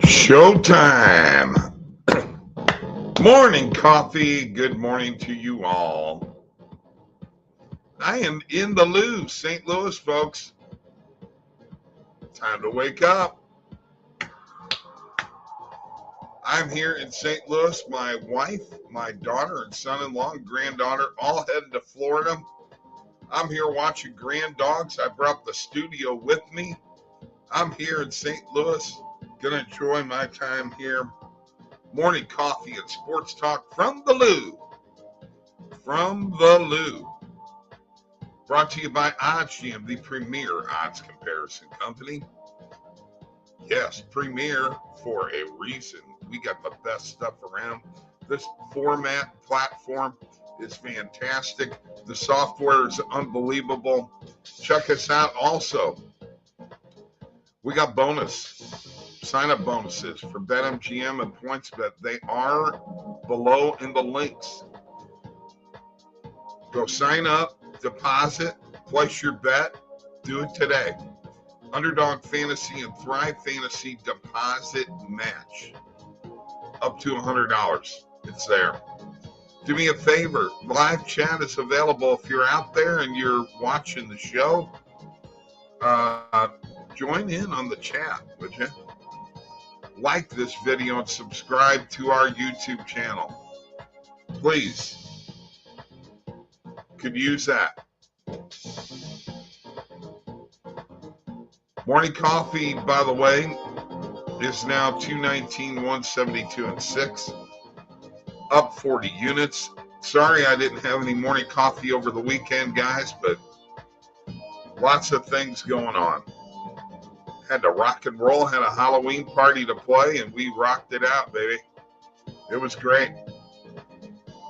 Showtime. Morning coffee. Good morning to you all. I am in the Lou, St. Louis, folks. Time to wake up. I'm here in St. Louis. My wife, my daughter, and son-in-law and granddaughter all headed to Florida. I'm here watching Grand Dogs. I brought the studio with me. I'm here in St. Louis. Gonna enjoy my time here. Morning coffee and sports talk from the Lou. From the Lou. Brought to you by oddsjam, the premier odds comparison company. Yes, premier for a reason. We got the best stuff around. This format platform is fantastic. The software is unbelievable. Check us out also. We got sign-up bonuses for BetMGM and PointsBet. They are below in the links. Go sign up, deposit, place your bet. Do it today. Underdog Fantasy and Thrive Fantasy deposit match. Up to $100. It's there. Do me a favor. Live chat is available if you're out there and you're watching the show. Join in on the chat, would you? Like this video and subscribe to our YouTube channel. Please. Could use that. Morning coffee, by the way, is now 219, 172, and 6. Up 40 units. Sorry I didn't have any morning coffee over the weekend, guys, but lots of things going on. Had to rock and roll, had a Halloween party to play, and we rocked it out, baby. It was great.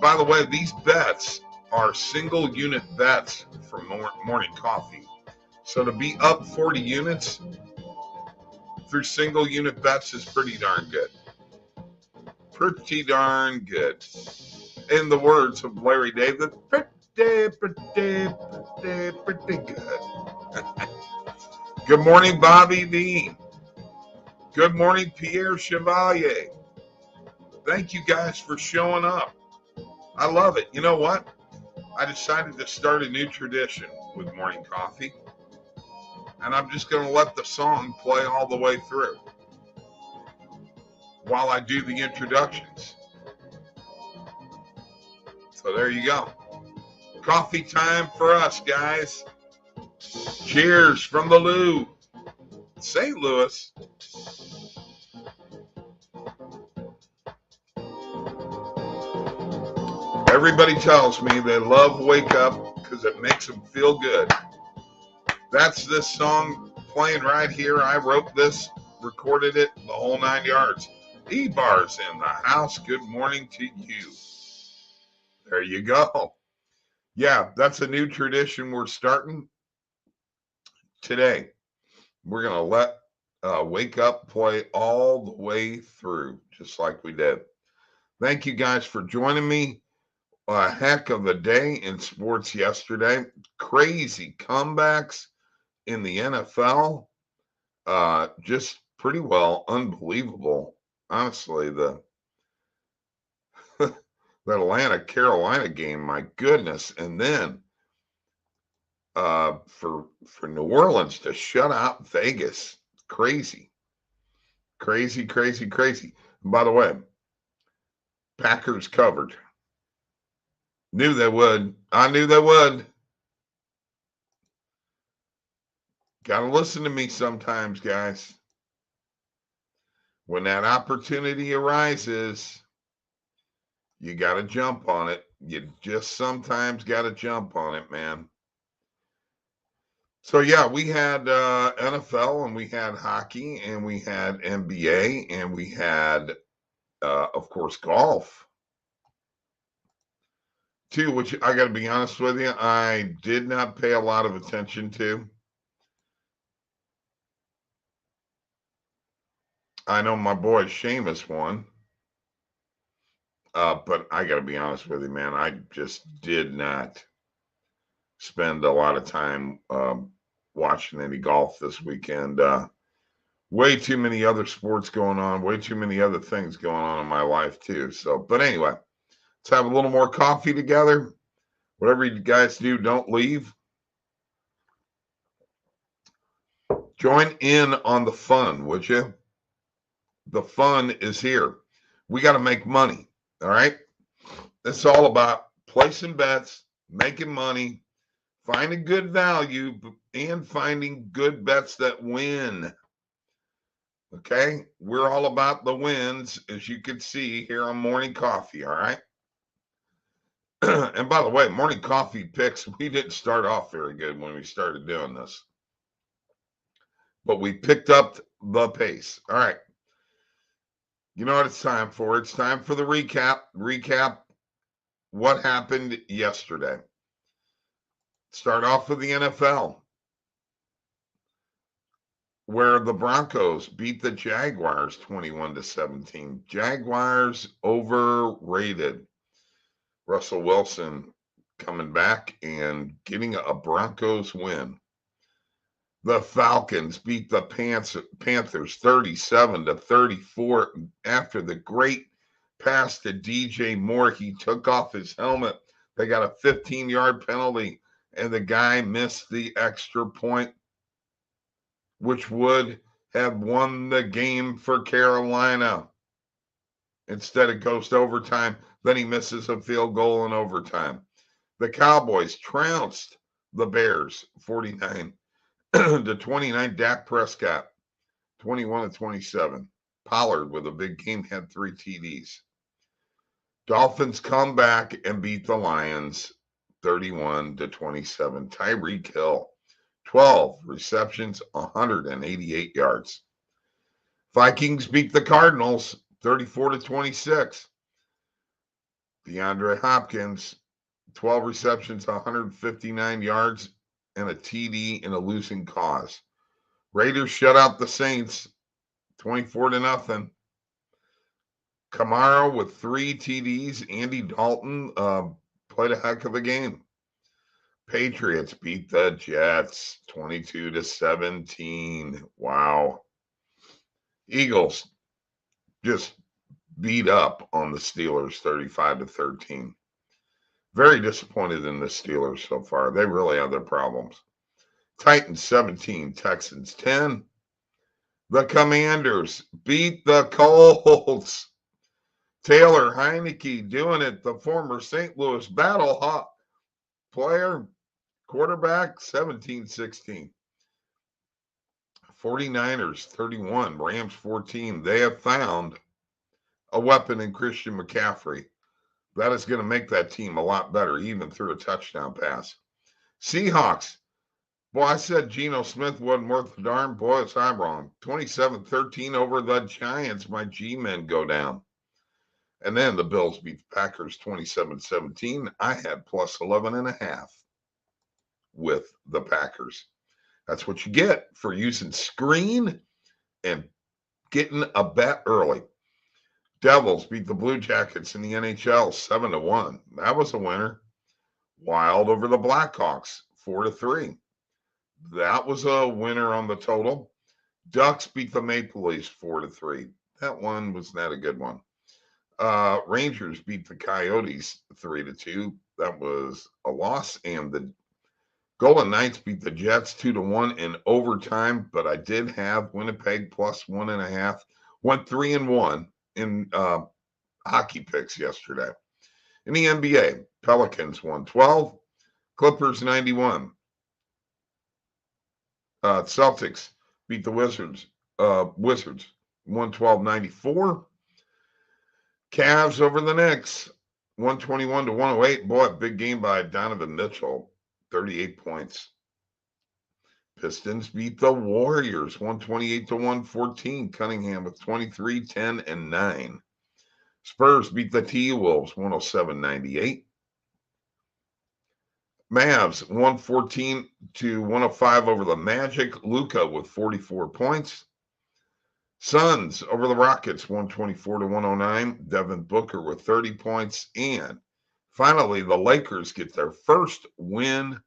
By the way, these bets are single unit bets for morning coffee. So to be up 40 units through single unit bets is pretty darn good. Pretty darn good. In the words of Larry David, pretty good. Good morning, Bobby V. Good morning, Pierre Chevalier. Thank you guys for showing up. I love it. You know what? I decided to start a new tradition with morning coffee. And I'm just going to let the song play all the way through while I do the introductions. So there you go. Coffee time for us, guys. Cheers from the Lou, St. Louis. Everybody tells me they love Wake Up because it makes them feel good. That's this song playing right here. I wrote this, recorded it, the whole 9 yards. E-Bar's in the house. Good morning to you. There you go. Yeah, that's a new tradition we're starting today. We're going to let Wake Up play all the way through, just like we did. Thank you guys for joining me. A heck of a day in sports yesterday. Crazy comebacks in the NFL. Just pretty well unbelievable. Honestly, the Atlanta-Carolina game, my goodness. And then for New Orleans to shut out Vegas. Crazy. Crazy. And by the way, Packers covered. Knew they would. I knew they would. Gotta listen to me sometimes, guys. When that opportunity arises, you gotta jump on it. You just sometimes gotta jump on it, man. So yeah, we had NFL and we had hockey and we had NBA and we had, of course, golf. Too, which I got to be honest with you, I did not pay a lot of attention to. I know my boy Seamus won, but I got to be honest with you, man, I just did not spend a lot of time watching any golf this weekend. way too many other sports going on, way too many other things going on in my life too. So, but anyway, let's have a little more coffee together. Whatever you guys do, don't leave. Join in on the fun, would you? The fun is here. We got to make money. All right. It's all about placing bets, making money, finding good value, and finding good bets that win. Okay. We're all about the wins, as you can see here on Morning Coffee. All right. And by the way, Morning Coffee picks, we didn't start off very good when we started doing this, but we picked up the pace. All right. You know what it's time for? It's time for the recap. Recap what happened yesterday. Start off with the NFL, where the Broncos beat the Jaguars 21-17. Jaguars overrated. Russell Wilson coming back and getting a Broncos win. The Falcons beat the Panthers 37-34 after the great pass to DJ Moore. He took off his helmet. They got a 15-yard penalty, and the guy missed the extra point, which would have won the game for Carolina. Instead, it goes to overtime. Then he misses a field goal in overtime. The Cowboys trounced the Bears 49-29. Dak Prescott 21-27. Pollard with a big game had 3 TDs. Dolphins come back and beat the Lions 31-27. Tyreek Hill 12 receptions, 188 yards. Vikings beat the Cardinals 34-26. DeAndre Hopkins 12 receptions, 159 yards, and a TD in a losing cause. Raiders shut out the Saints 24-0. Kamara with 3 TDs. Andy Dalton played a heck of a game. Patriots beat the Jets 22-17. Wow. Eagles just beat up on the Steelers 35-13. Very disappointed in the Steelers so far. They really have their problems. Titans 17, Texans 10. The Commanders beat the Colts. Taylor Heineke doing it. The former St. Louis Battlehawk player, quarterback, 17-16. 49ers 31, Rams 14. They have found a weapon in Christian McCaffrey. That is going to make that team a lot better, even through a touchdown pass. Seahawks. Boy, I said Geno Smith wasn't worth a darn. Boy, it's I'm wrong. 27-13 over the Giants. My G-men go down. And then the Bills beat the Packers 27-17. I had plus 11.5 with the Packers. That's what you get for using screen and getting a bet early. Devils beat the Blue Jackets in the NHL 7-1. That was a winner. Wild over the Blackhawks 4-3. That was a winner on the total. Ducks beat the Maple Leafs 4-3. That one was not a good one. Rangers beat the Coyotes 3-2. That was a loss. And the Golden Knights beat the Jets 2-1 in overtime. But I did have Winnipeg plus 1.5. Went 3-1 in hockey picks yesterday. In the NBA, Pelicans 112, Clippers 91. Celtics beat the Wizards 112-94. Cavs over the Knicks 121-108. Boy, big game by Donovan Mitchell, 38 points. Pistons beat the Warriors 128-114. Cunningham with 23, 10, and 9. Spurs beat the T-Wolves 107-98. Mavs 114-105 over the Magic. Luka with 44 points. Suns over the Rockets 124-109. Devin Booker with 30 points. And finally, the Lakers get their first win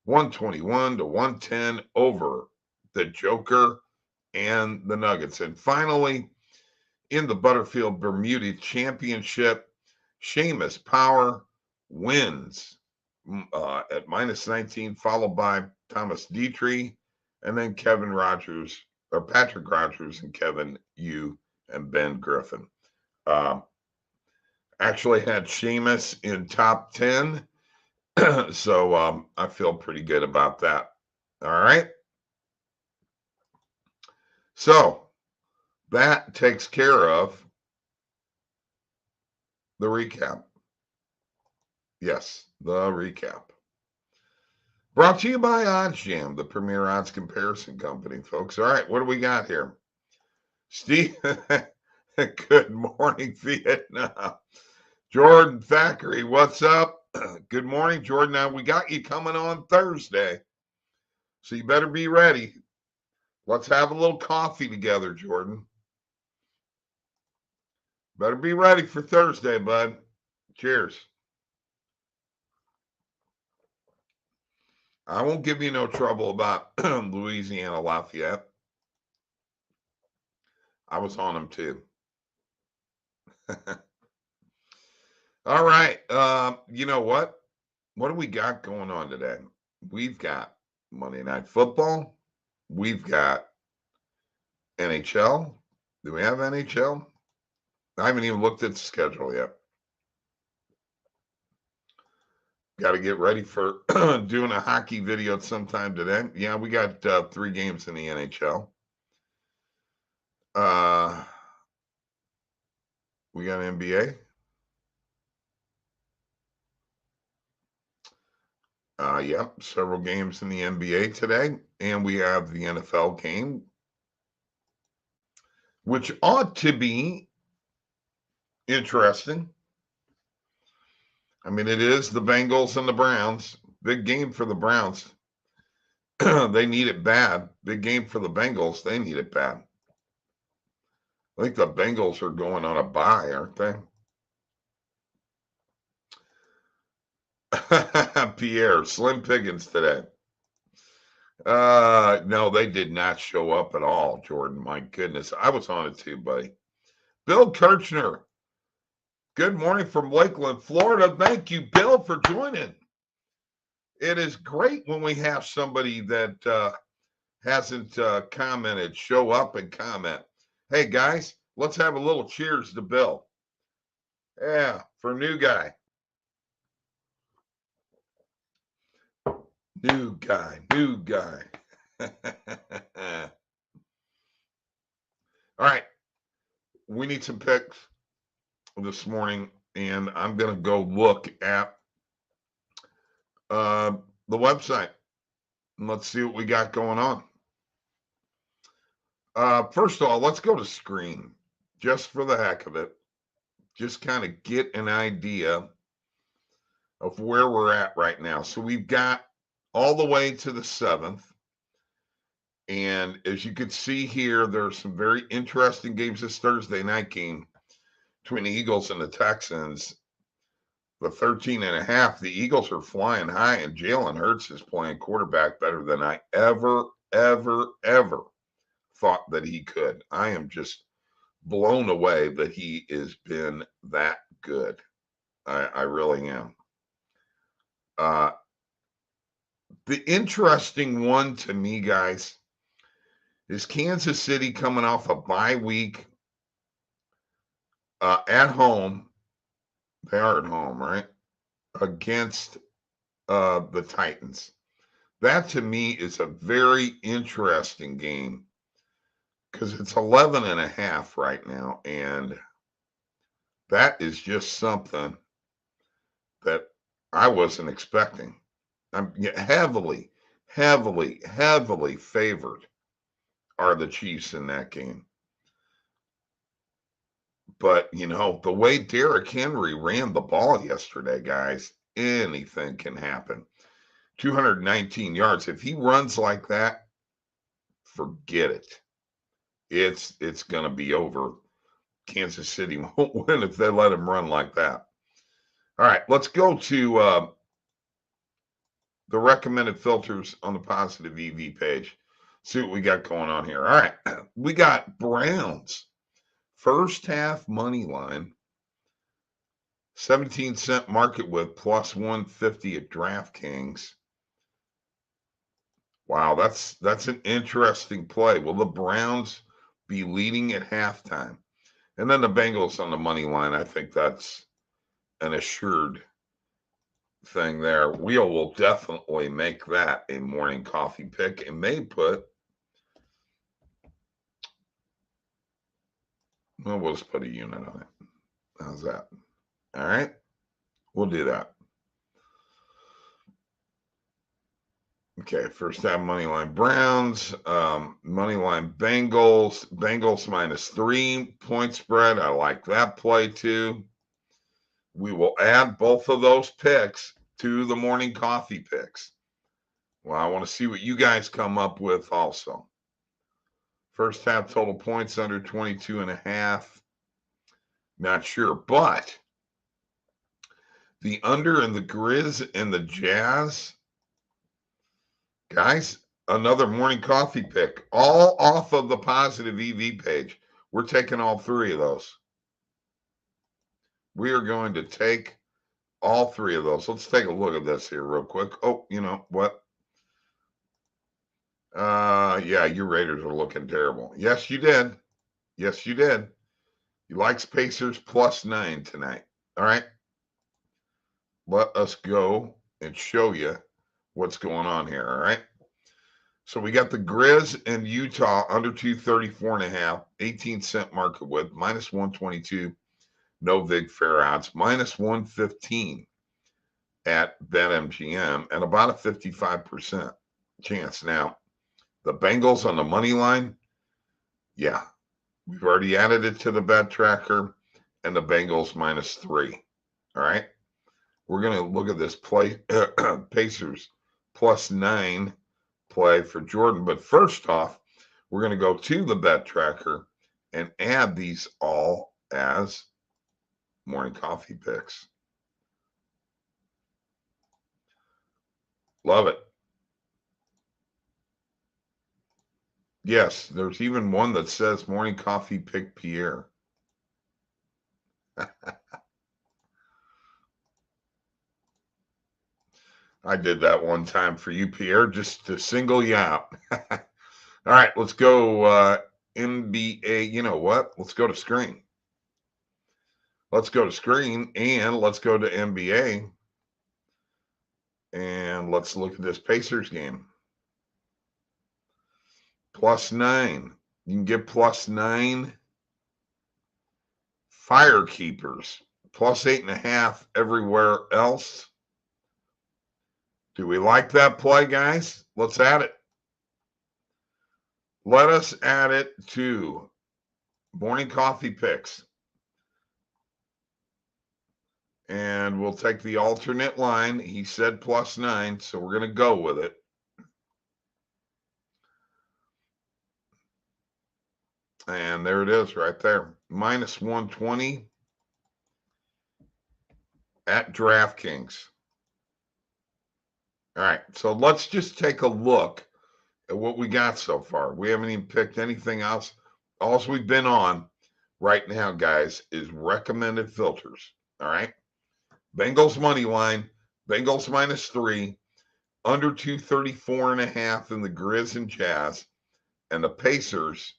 121-110 over the Joker and the Nuggets. And finally, in the Butterfield Bermuda Championship, Seamus Power wins at -19, followed by Thomas Dietrich, and then Kevin Rogers, or Patrick Rogers, and Kevin Yu, and Ben Griffin. Actually had Seamus in top 10, so I feel pretty good about that. All right. So that takes care of the recap. Yes, the recap. Brought to you by OddsJam, the premier odds comparison company, folks. All right, what do we got here? Steve, good morning, Vietnam. Jordan Thackeray, what's up? Good morning, Jordan. Now, we got you coming on Thursday, so you better be ready. Let's have a little coffee together, Jordan. Better be ready for Thursday, bud. Cheers. I won't give you no trouble about Louisiana Lafayette. I was on them too. All right. You know what? What do we got going on today? We've got Monday Night Football. We've got NHL. Do we have NHL? I haven't even looked at the schedule yet. Got to get ready for doing a hockey video sometime today. Yeah, we got 3 games in the NHL. We got NBA. Yep, several games in the NBA today. And we have the NFL game, which ought to be interesting. I mean, it is the Bengals and the Browns. Big game for the Browns. They need it bad. Big game for the Bengals. They need it bad. I think the Bengals are going on a bye, aren't they? Pierre, Slim Pickens today. No, they did not show up at all, Jordan. My goodness. I was on it too, buddy. Bill Kirchner. Good morning from Lakeland, Florida. Thank you, Bill, for joining. It is great when we have somebody that hasn't commented show up and comment. Hey, guys, let's have a little cheers to Bill. Yeah, for new guy. New guy. All right. We need some picks this morning, and I'm going to go look at the website. And let's see what we got going on. First of all, let's go to screen just for the heck of it. Just kind of get an idea of where we're at right now. So we've got all the way to the 7th. And as you can see here, there are some very interesting games. This Thursday night game between the Eagles and the Texans, the 13.5. The Eagles are flying high, and Jalen Hurts is playing quarterback better than I ever thought that he could. I am just blown away that he has been that good. I really am. The interesting one to me, guys, is Kansas City coming off a bye week at home. They are at home, right? Against the Titans. That to me is a very interesting game because it's 11.5 right now. And that is just something that I wasn't expecting. I'm heavily favored are the Chiefs in that game. But, you know, the way Derrick Henry ran the ball yesterday, guys, anything can happen. 219 yards. If he runs like that, forget it. It's going to be over. Kansas City won't win if they let him run like that. All right, let's go to the recommended filters on the Positive EV page. See what we got going on here. All right. We got Browns. First half money line. 17-cent market with plus 150 at DraftKings. Wow, that's an interesting play. Will the Browns be leading at halftime? And then the Bengals on the money line. I think that's an assured thing there. Wheel will definitely make that a morning coffee pick and may put, well, we'll just put a unit on it. How's that? All right. We'll do that. Okay, first half money line Browns, money line Bengals, Bengals -3 point spread. I like that play too. We will add both of those picks to the morning coffee picks. Well, I want to see what you guys come up with also. First half total points under 22.5. Not sure, but the under and the Grizz and the Jazz, guys, another morning coffee pick, all off of the positive EV page. We're taking all three of those. We are going to take all three of those. Let's take a look at this here real quick. Oh, you know what? Yeah, your Raiders are looking terrible. Yes, you did. Yes, you did. You likes Pacers +9 tonight. All right. Let us go and show you what's going on here. All right. So we got the Grizz and Utah under 234.5, 18-cent market with -122. No vig fair odds, -115 at BetMGM and about a 55% chance. Now, the Bengals on the money line, yeah, we've already added it to the bet tracker, and the Bengals -3. All right. We're going to look at this play, Pacers +9 play for Jordan. But first off, we're going to go to the bet tracker and add these all as morning coffee picks. Love it. Yes, there's even one that says morning coffee pick Pierre. I did that one time for you, Pierre, just to single you out. All right, let's go NBA. You know what? Let's go to screen. Let's go to screen and let's go to NBA. And let's look at this Pacers game. +9. You can get +9. Firekeepers +8.5 everywhere else. Do we like that play, guys? Let's add it. Let us add it to morning coffee picks. And we'll take the alternate line. He said +9, so we're going to go with it. And there it is right there. -120 at DraftKings. All right, so let's just take a look at what we got so far. We haven't even picked anything else. All we've been on right now, guys, is recommended filters. All right. Bengals money line, Bengals -3, under 234.5 in the Grizz and Jazz, and the Pacers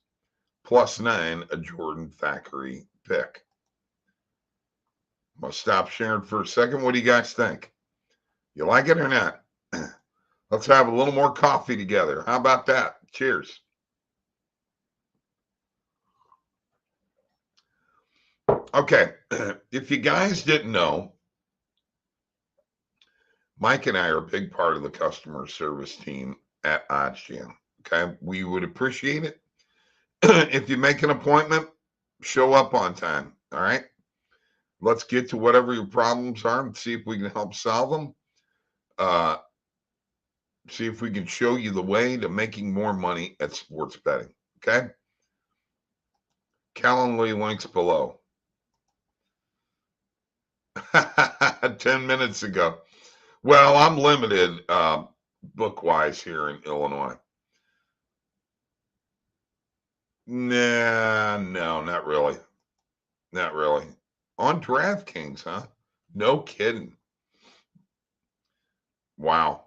+9, a Jordan Thackeray pick. I'm going to stop sharing for a second. What do you guys think? You like it or not? Let's have a little more coffee together. How about that? Cheers. Okay. If you guys didn't know, Mike and I are a big part of the customer service team at oddsjam. Okay. We would appreciate it. If you make an appointment, show up on time. All right. Let's get to whatever your problems are and see if we can help solve them. See if we can show you the way to making more money at sports betting. Okay. Calendly links below. 10 minutes ago. Well, I'm limited book-wise here in Illinois. Nah, no, not really. Not really. On DraftKings, huh? No kidding. Wow.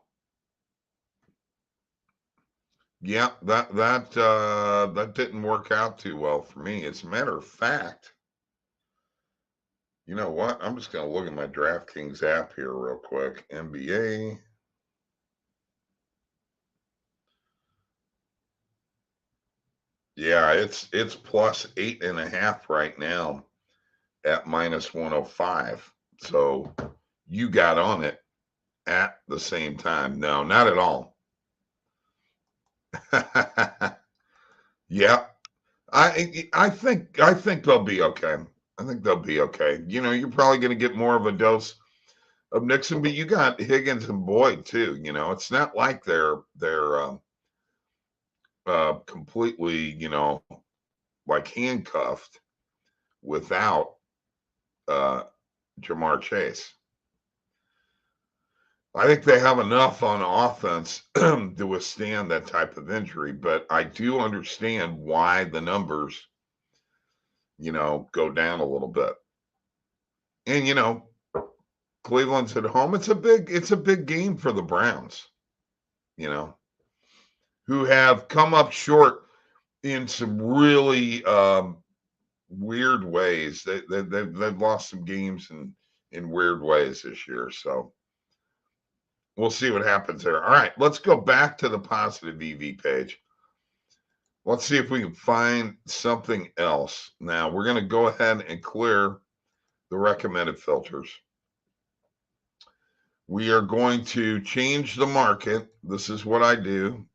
Yeah, that didn't work out too well for me. As a matter of fact, you know what? I'm just gonna look at my DraftKings app here real quick. NBA. Yeah, it's plus 8.5 right now at minus 105. So you got on it at the same time. No, not at all. Yeah, I think they'll be okay. I think they'll be okay. You know, you're probably going to get more of a dose of Nixon, but you got Higgins and Boyd too. You know, it's not like they're completely, like handcuffed without uh, Jamar Chase. I think they have enough on offense to withstand that type of injury, but I do understand why the numbers, go down a little bit. And Cleveland's at home. It's a big game for the Browns, you know, who have come up short in some really weird ways. They've lost some games in weird ways this year. So we'll see what happens there. All right, let's go back to the positive EV page. Let's see if we can find something else. Now we're going to go ahead and clear the recommended filters. We are going to change the market. This is what I do.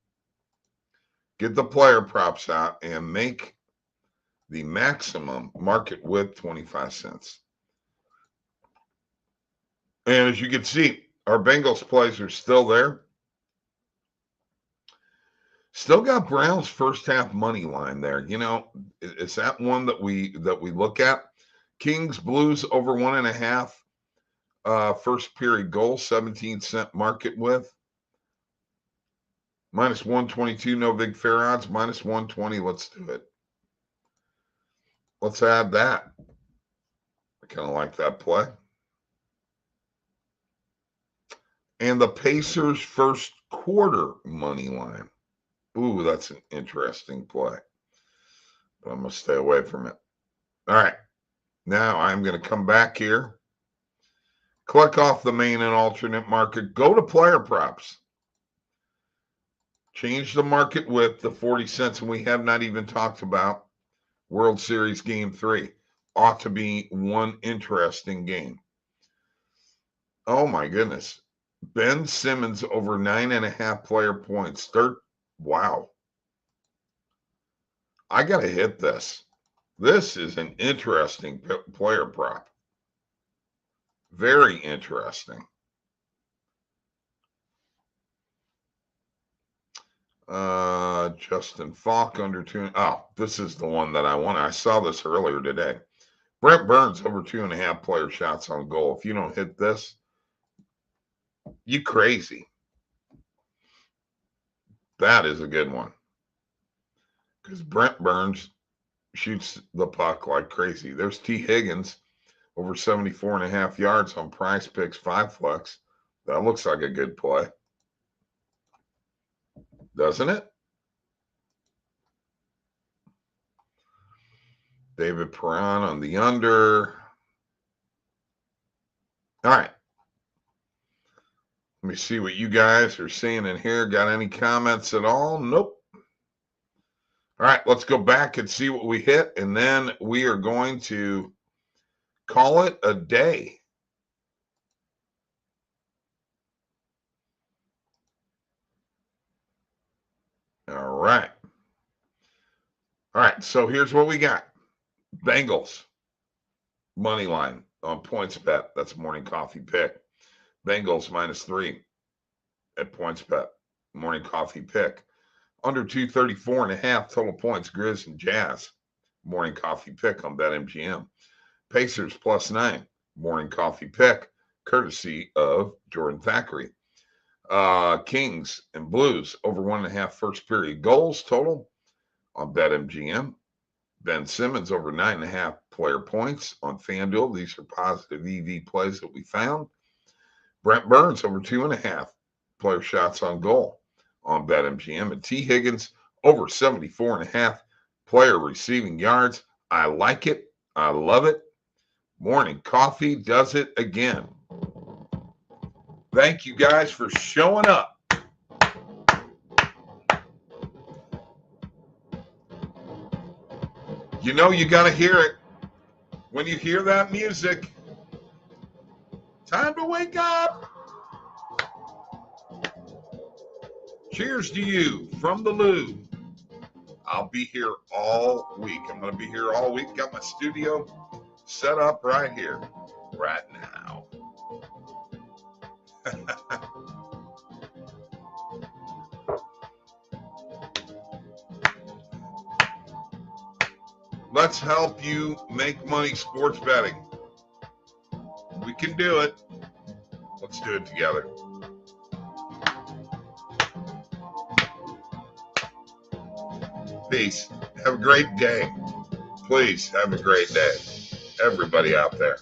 Get the player props out and make the maximum market width 25 cents. And as you can see, our Bengals plays are still there. Still got Browns first half money line there. Is that one that we look at? Kings Blues over 1.5 first period goal, 17-cent market width. Minus 122, no big fair odds. Minus 120, let's do it. Let's add that. I kind of like that play. And the Pacers first quarter money line. Ooh, that's an interesting play. But I'm going to stay away from it. All right. Now I'm going to come back here. Click off the main and alternate market. Go to player props. Change the market width to 40 cents. And we have not even talked about World Series Game 3. Ought to be one interesting game. Oh, my goodness. Ben Simmons over 9.5 player points. Wow. I got to hit this. This is an interesting player prop. Very interesting. Justin Falk under 2. Oh, this is the one that I want. I saw this earlier today. Brent Burns over 2.5 player shots on goal. If you don't hit this, you crazy. That is a good one. Because Brent Burns shoots the puck like crazy. There's T. Higgins over 74.5 yards on Prize Picks 5 flex. That looks like a good play. Doesn't it? David Perron on the under. All right. Let me see what you guys are seeing in here. Got any comments at all? Nope. All right, let's go back and see what we hit, and then we are going to call it a day. All right. All right, so here's what we got. Bengals, money line on points bet. That's morning coffee pick. Bengals -3 at points bet. Morning coffee pick. Under 234.5 total points. Grizz and Jazz. Morning coffee pick on BetMGM. Pacers +9. Morning coffee pick. Courtesy of Jordan Thackeray. Kings and Blues over 1.5 first period goals total. On BetMGM. Ben Simmons over 9.5 player points on FanDuel. These are positive EV plays that we found. Brent Burns over 2.5 player shots on goal on BetMGM. And T. Higgins over 74.5 player receiving yards. I like it. I love it. Morning Coffee does it again. Thank you guys for showing up. You know you got to hear it. When you hear that music, time to wake up. Cheers to you from the Lou. I'll be here all week. I'm going to be here all week. Got my studio set up right here, right now. Let's help you make money sports betting. We can do it. Let's do it together. Peace. Have a great day. Please have a great day. Everybody out there.